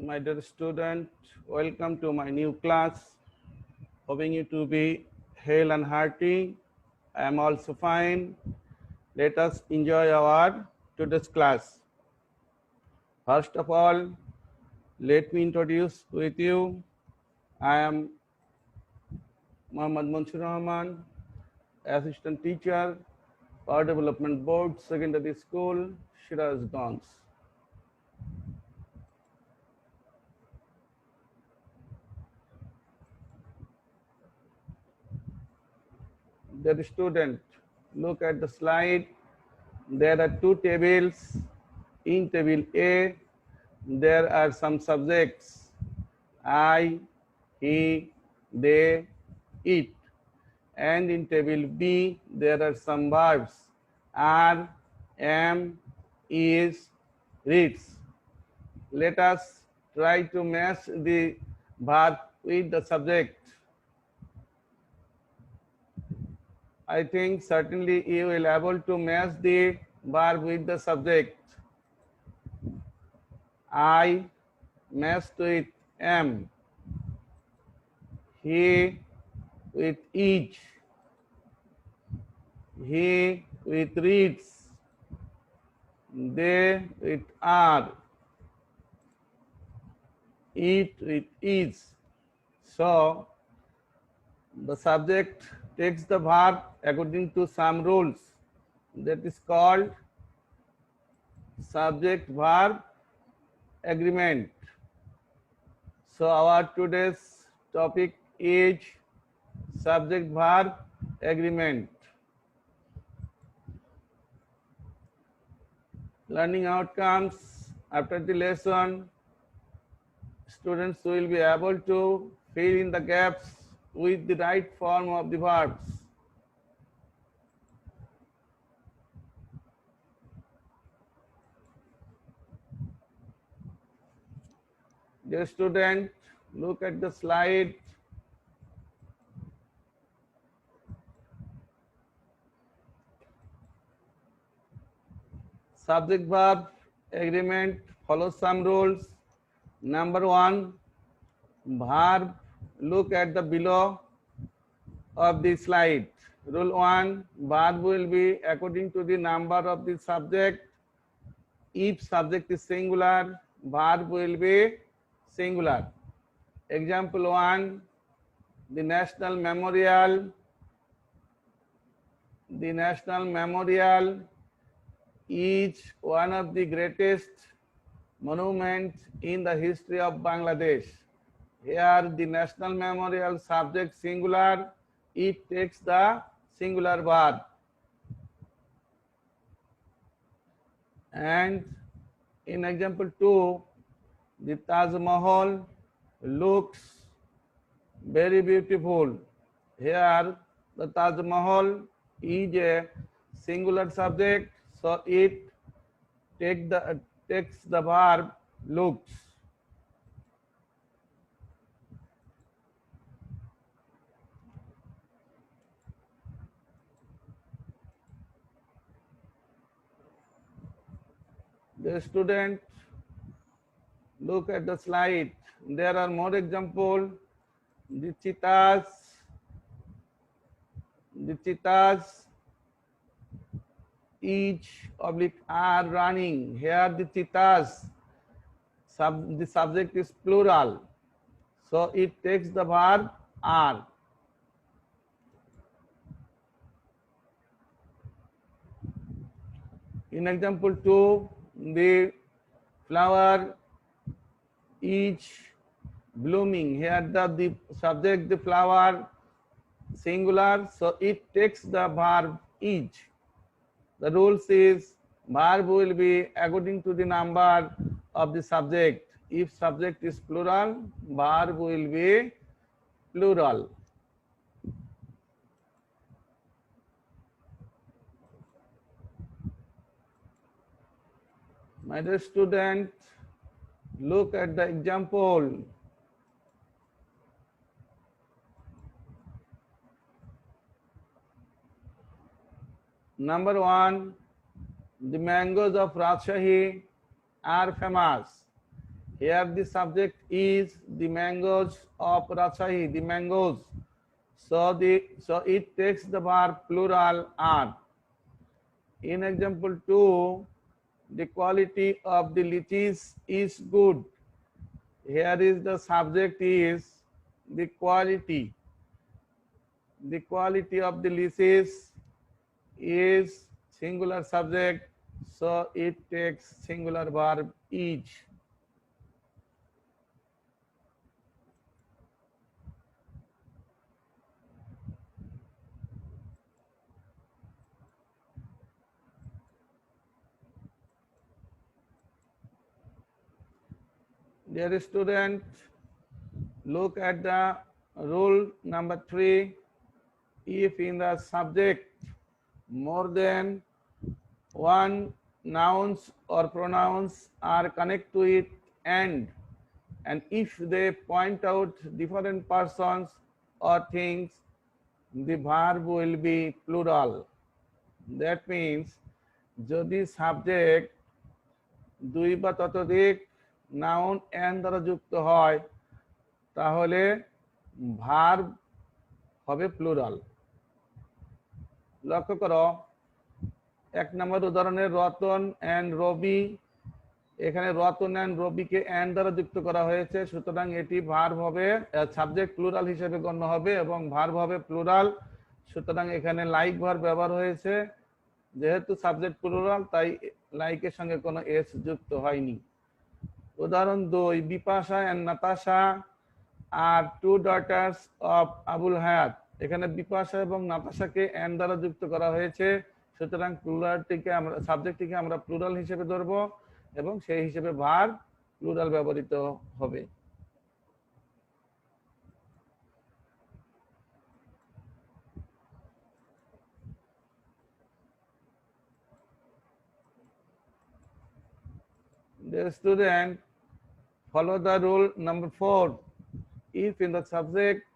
My dear student, welcome to my new class. Hoping you to be hale and hearty. I am also fine. Let us enjoy our today's class. First of all, let me introduce with you. I am Muhammad Mansur Rahman, Assistant Teacher, Power Development Board, Secondary School, Shirazganj. Dear student, look at the slide. There are two tables. In table A, there are some subjects: I, he, they, it. And in table B, there are some verbs: are, am, is, reads. Let us try to match the verb with the subject. I think certainly you will able to match the verb with the subject. I matched with am, he with each, he with reads, they with are, it with is. So the subject takes the verb according to some rules. That is called subject verb agreement. So our today's topic is subject verb agreement. Learning outcomes: after the lesson, students will be able to fill in the gaps with the right form of the verbs. Dear student, look at the slide. Subject verb agreement follows some rules. Number one, verb. Look at the below of the slide. Rule 1, verb will be according to the number of the subject. If subject is singular, verb will be singular. Example 1, the National Memorial. The National Memorial is one of the greatest monuments in the history of Bangladesh. Here the National Memorial subject singular, it takes the singular verb. And in example 2, the Taj Mahal looks very beautiful. Here the Taj Mahal is a singular subject, so it takes the verb looks. The student, look at the slide. There are more examples. The cheetahs each oblique are running. Here the cheetahs, the subject is plural, so it takes the verb are. In example 2, the flower is blooming. Here the subject, the flower, singular, so it takes the verb is. The rules is verb will be according to the number of the subject. If subject is plural, verb will be plural. My dear student, look at the example. Number 1, the mangoes of Rajshahi are famous. Here the subject is the mangoes of Rajshahi, the mangoes. So it takes the verb plural are. In example 2, the quality of the lychees is good. Here is the subject is the quality. The quality of the lychees is singular subject, so it takes singular verb is. Dear student, look at the rule number 3. If in the subject more than one nouns or pronouns are connected to it and if they point out different persons or things, the verb will be plural. That means যদি subject দুই বা ততোধিক noun and দ্বারা যুক্ত হয় তাহলে verb হবে plural. লক্ষ্য করো 1 নম্বর উদাহরণে রতন এন্ড রবি, এখানে রতন এন্ড রবিকে এন্ড দ্বারা যুক্ত করা হয়েছে, সুতরাং এটি ভার্ব হবে, সাবজেক্ট প্লুরাল হিসেবে গণ্য হবে এবং ভার্ব হবে প্লুরাল। সুতরাং এখানে লাইক ভার্ব ব্যবহার হয়েছে, যেহেতু সাবজেক্ট প্লুরাল তাই লাইকের সঙ্গে কোনো এস যুক্ত হয়নি। উদাহরণ 2, বিপাশা এন্ড নাতাশা আর two daughters of Abul Hayat. এখানে বিপাশা এবং নাতাশাকে এন্ড দ্বারা যুক্ত করা হয়েছে, সুতরাং প্লুরালটিকে আমরা সাবজেক্টটিকে আমরা প্লুরাল হিসেবে ধরব এবং সেই হিসেবে ভার্ব প্লুরাল ব্যবহৃত হবে। The student, follow the rule number 4. If in the subject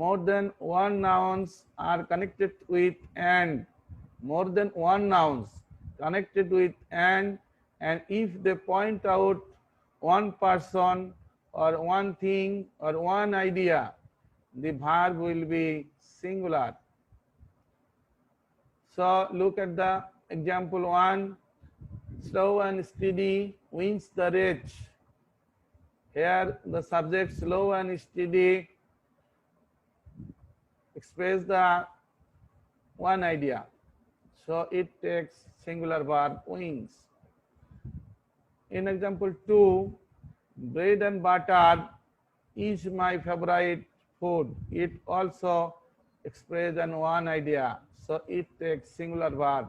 more than one nouns are connected with and more than one nouns connected with and if they point out one person or one thing or one idea, the verb will be singular. So look at the example 1. Slow and steady wins the race. Here the subject slow and steady express the one idea, so it takes singular verb wins. In example 2, bread and butter is my favorite food. It also express an one idea, so it takes singular verb.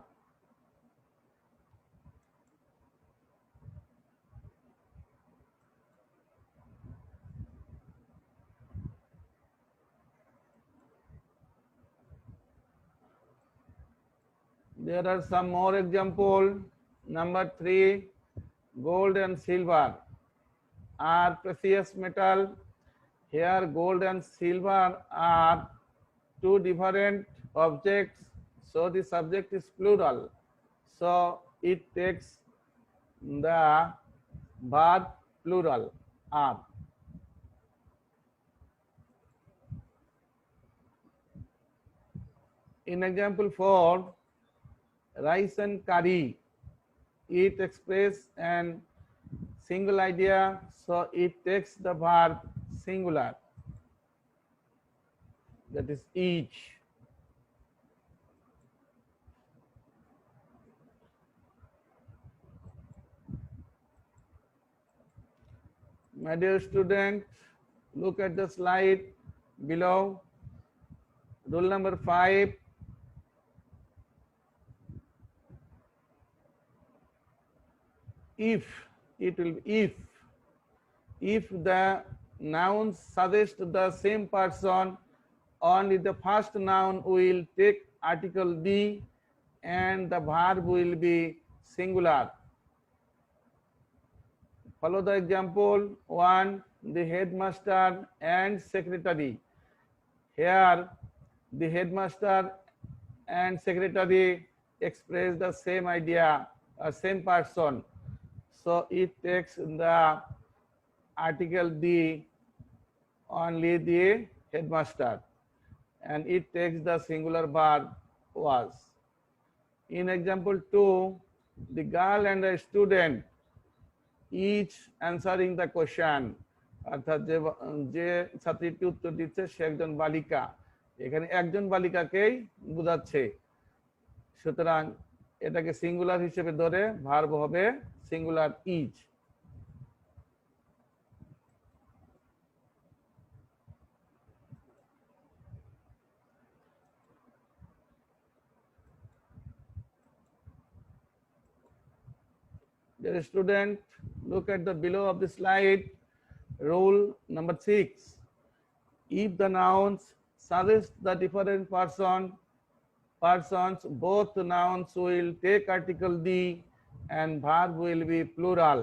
There are some more example. Number 3, gold and silver are precious metal. Here gold and silver are two different objects, so the subject is plural, so it takes the verb plural are. In example 4, rice and curry, it express an single idea, so it takes the verb singular, that is each. My dear student, look at the slide below. Rule number 5. If it will be if the nouns suggest the same person, only the first noun will take article the and the verb will be singular. Follow the example 1, the headmaster and secretary. Here the headmaster and secretary express the same idea, same person, so it takes the article the only the headmaster, and it takes the singular verb was. In example 2, the girl and the student each answering the question, অর্থাৎ যে ছাত্রীটি উত্তর দিচ্ছে সে একজন বালিকা, এখানে একজন বালিকাকেই বোঝাচ্ছে, সুতরাং এটাকে সিঙ্গুলার হিসেবে ধরে ভার্ব হবে singular each. Dear student, look at the below of the slide. Rule number 6. If the nouns suggest the different persons, both nouns will take article the and verb will be plural.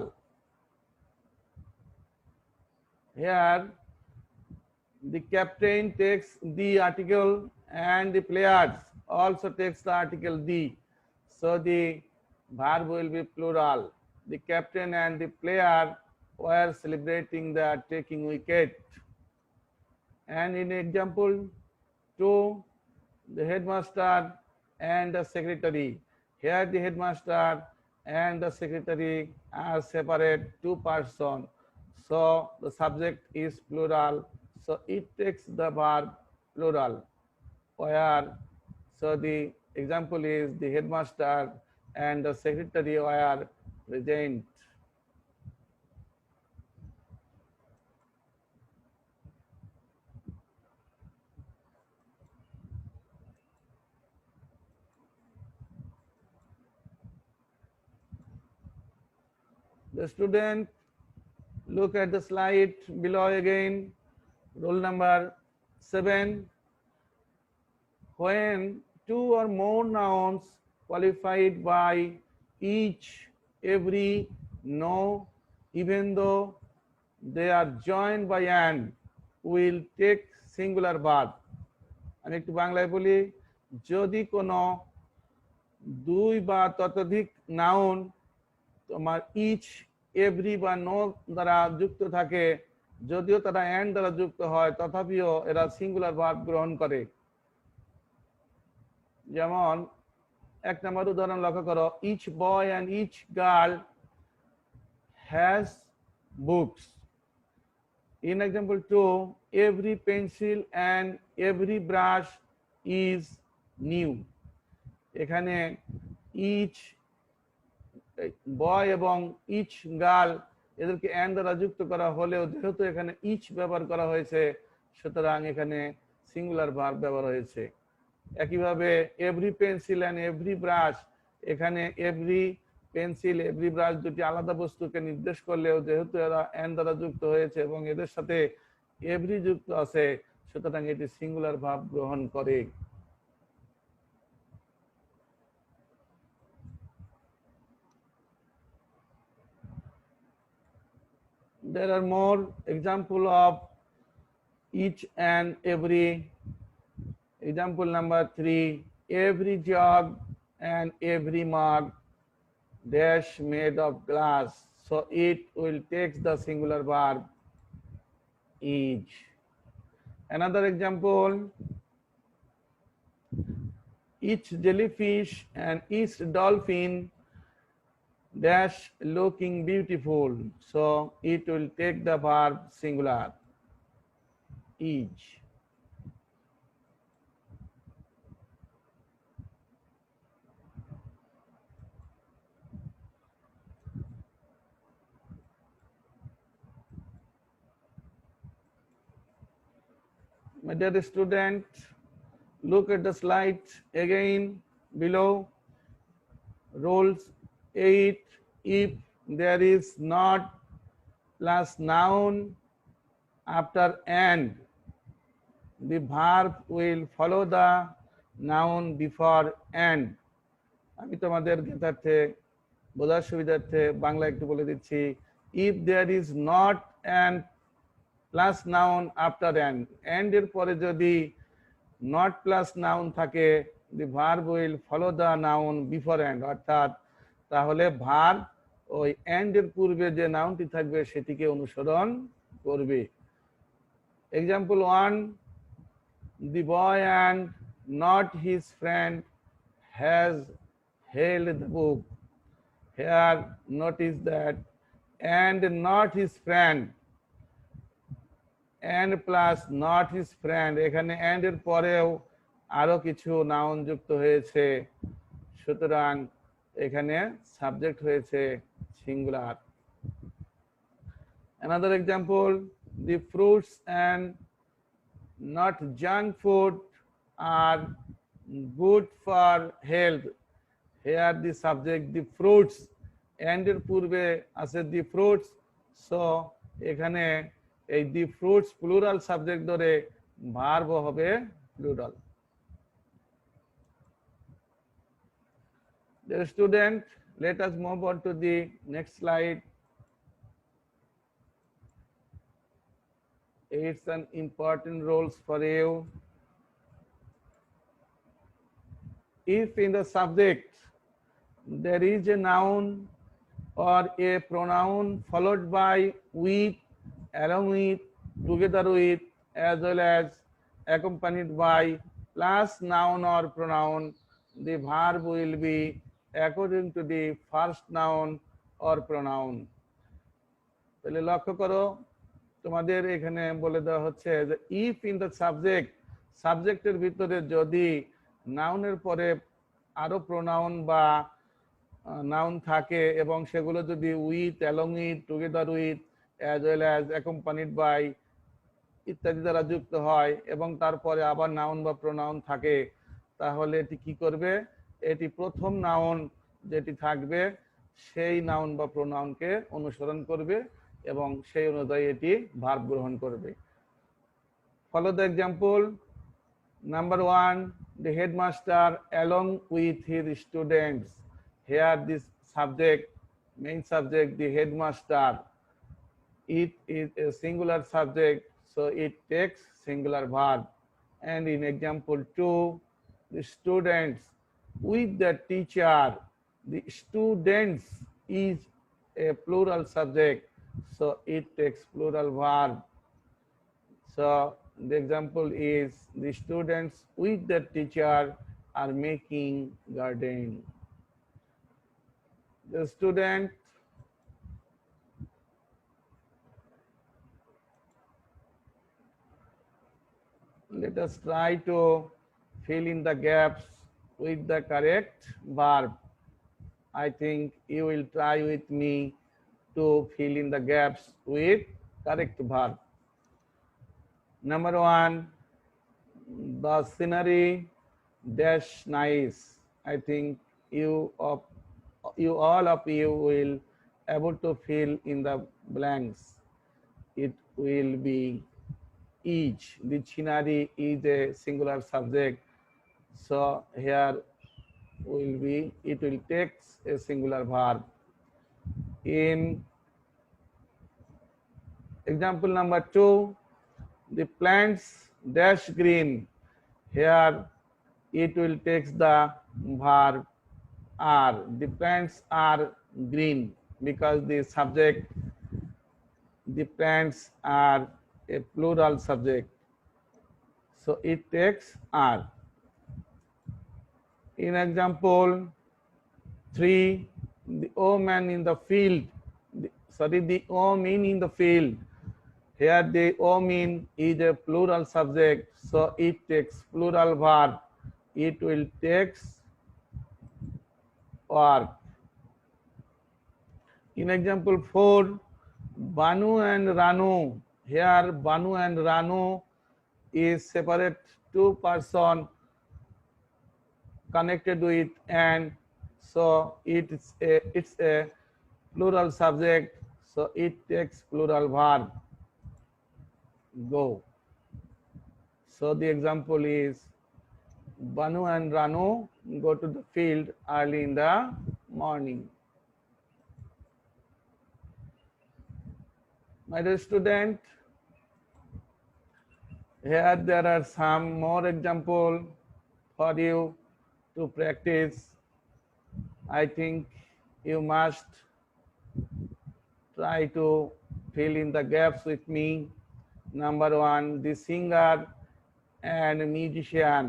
Here, the captain takes the article and the players also takes the article the. So the verb will be plural. The captain and the player were celebrating the taking wicket. And in example 2, the headmaster and the secretary. Here the headmaster and the secretary are separate two persons. So the subject is plural. So it takes the verb plural. Where, so the example is the headmaster and the secretary were present. The student, look at the slide below again. Rule number 7. When two or more nouns qualified by each, every, no, even though they are joined by and, will take singular verb. আমি একটু বাংলায় বলি, যদি কোনো দুই বা ততোধিক noun তোমার ইচ, এভরি বা নো দ্বারা যুক্ত থাকে, যদিও তারা এন্ড দ্বারা যুক্ত হয় তথাপিও এরা সিঙ্গুলার ভার্ব গ্রহণ করে। যেমন এক নম্বর উদাহরণ লক্ষ্য করো, each boy and each girl has books. In example 2, every pencil and every brush is new. এখানে ইচ বয় এবং ইচ গার্ল এদেরকে এন্ড দ্বারা যুক্ত করা হলেও যেহেতু এখানে ইচ ব্যবহার করা হয়েছে, সুতরাং এখানে সিঙ্গুলার ভার্ব ব্যবহার হয়েছে। একইভাবে every pencil and every brush, এখানে এভরি পেন্সিল এভরি ব্রাশ দুটি আলাদা বস্তুকে নির্দেশ করলেও যেহেতু এরা এন্ড দ্বারা যুক্ত হয়েছে এবং এদের সাথে এভরি যুক্ত আছে, সুতরাং এটি সিঙ্গুলার ভার্ব গ্রহণ করে। There are more example of each and every. Example number 3, every jug and every mug dash made of glass. So it will take the singular verb each. Another example, each jellyfish and each dolphin dash looking beautiful. So it will take the verb singular each. My dear student, look at the slide again below. Rules 8. If there is not plus noun after and, the verb will follow the noun before and. আমি তোমাদের জ্ঞাতার্থে বোঝার সুবিধার্থে বাংলা একটু বলে দিচ্ছি। If there is not and plus noun after and এর পরে যদি নট প্লাস নাউন থাকে, the verb will follow the noun before and, অর্থাৎ তাহলে ভার্ব ওই and এর পূর্বে যে নাউনটি থাকবে সেটিকে অনুসরণ করবে। Example 1, the boy and not his friend has held the book. Here notice that and not his friend, and plus not his friend, এখানে and এর পরেও আরো কিছু নাউন যুক্ত হয়েছে, সুতরাং এখানে সাবজেক্ট হয়েছে singular. Another example, the fruits and not junk food are good for health. Here the subject the fruits, and এর পূর্বে আছে the fruits, so এখানে এই the fruits প্লুরাল সাবজেক্ট ধরে ভার্ব হবে plural. Dear student, let us move on to the next slide. It's an important roles for you. If in the subject there is a noun or a pronoun followed by with, along with, together with, as well as accompanied by, plus noun or pronoun, the verb will be according to the first noun or pronoun. তাহলে লক্ষ্য করো, তোমাদের এখানে বলে দেওয়া হচ্ছে যে if in the subject, সাবজেক্টের ভিতরে যদি নাউনের পরে আরো প্রোনাউন বা নাউন থাকে এবং সেগুলো যদি with, along with, together with, as well as accompanied by ইত্যাদি দ্বারা যুক্ত হয় এবং তারপরে আবার নাউন বা প্রোনাউন থাকে, তাহলে এটি কি করবে? এটি প্রথম নাউন যেটি থাকবে সেই নাউন বা প্রোনাউনকে অনুসরণ করবে এবং সেই অনুযায়ী এটি ভার্ব গ্রহণ করবে। Follow the example. Number 1, the headmaster along with his students. Here this subject, main subject, the headmaster, it is a singular subject, so it takes singular verb. And in example 2, the students with the teacher, the students is a plural subject, so it takes plural verb. So the example is the students with the teacher are making garden. The student let us try to fill in the gaps with the correct verb. I think you will try with me to fill in the gaps with correct verb. Number 1, the scenery dash nice. I think all of you will able to fill in the blanks. It will be each. The scenery is a singular subject, so here will be, it will take a singular verb. In example number 2, the plants dash green. Here it will take the verb are. The plants are green because the subject, the plants are a plural subject, so it takes are. In example 3, the omen in the field, the omen in the field. Here the omen is a plural subject, so it takes plural verb. It will take work. In example 4, Banu and Ranu. Here Banu and Ranu is separate two person connected with and, so it's a plural subject, so it takes plural verb go. So the example is Banu and Ranu go to the field early in the morning. My dear student, here there are some more example for you to practice. I think you must try to fill in the gaps with me. Number one, the singer and musician.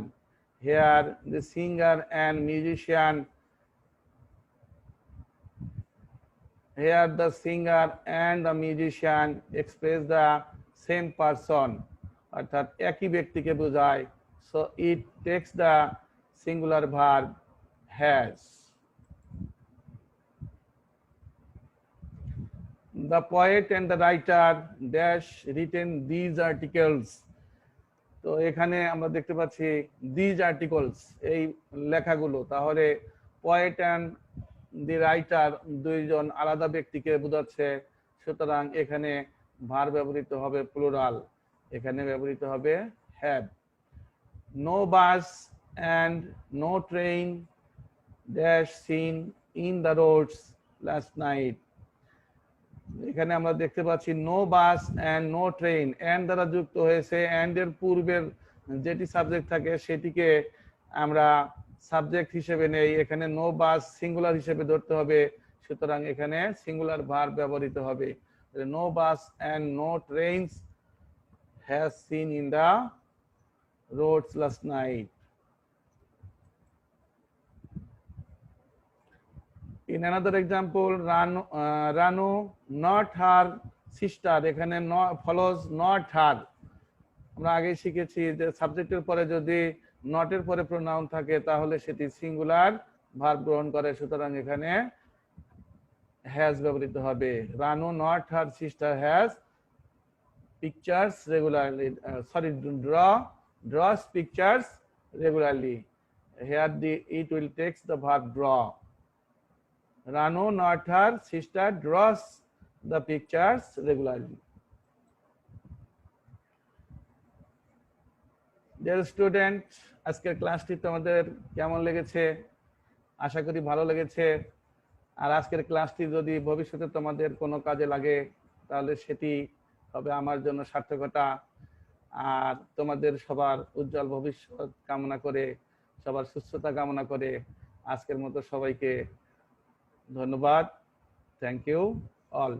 Here the singer and musician, here the singer and the musician express the same person, অর্থাৎ একই ব্যক্তিকে বোঝায়, so it takes the singular verb has. The poet and the writer dash written these articles. তো এখানে আমরা দেখতে পাচ্ছি these articles, এই লেখাগুলো, তাহলে poet and the writer দুইজন আলাদা ব্যক্তিকে বোঝাচ্ছে, সুতরাং এখানে ভার ব্যবহৃত হবে প্লুরাল, এখানে ব্যবহৃত হবে have. No bus and no train dash seen in the roads last night. এখানে আমরা দেখতে পাচ্ছি no bus and no train, and দ্বারা যুক্ত হয়েছে, এন্ড এর পূর্বের যেটি সাবজেক্ট থাকে সেটিকে আমরা সাবজেক্ট হিসেবে নেই, এখানে নো বাস সিঙ্গুলার হিসেবে ধরতে হবে, সুতরাং এখানে সিঙ্গুলার ভার্ব ব্যবহৃত হবে। No bus and no trains has seen in the roads last night. In another example, Ranu not her sister, এখানে follows not her। আমরা আগে শিখেছি যে সাবজেক্টের পরে যদি not এর পরে প্রোনাউন থাকে তাহলে সেটি সিঙ্গুলার ভার্ব গ্রহণ করে, সুতরাং এখানে has ব্যবহৃত হবে। Ranu not her sister has pictures regularly, draws pictures regularly. Here it will take the verb draw. Ranu not her sister draws the pictures regularly. Dear student, আজকের ক্লাসটি তোমাদের কেমন লেগেছে? আশা করি ভালো লেগেছে। আর আজকের ক্লাসটি যদি ভবিষ্যতে তোমাদের কোনো কাজে লাগে তাহলে সেটি হবে আমার জন্য সার্থকতা। আর তোমাদের সবার উজ্জ্বল ভবিষ্যৎ কামনা করে, সবার সুস্থতা কামনা করে আজকের মতো সবাইকে ধন্যবাদ। Thank you all.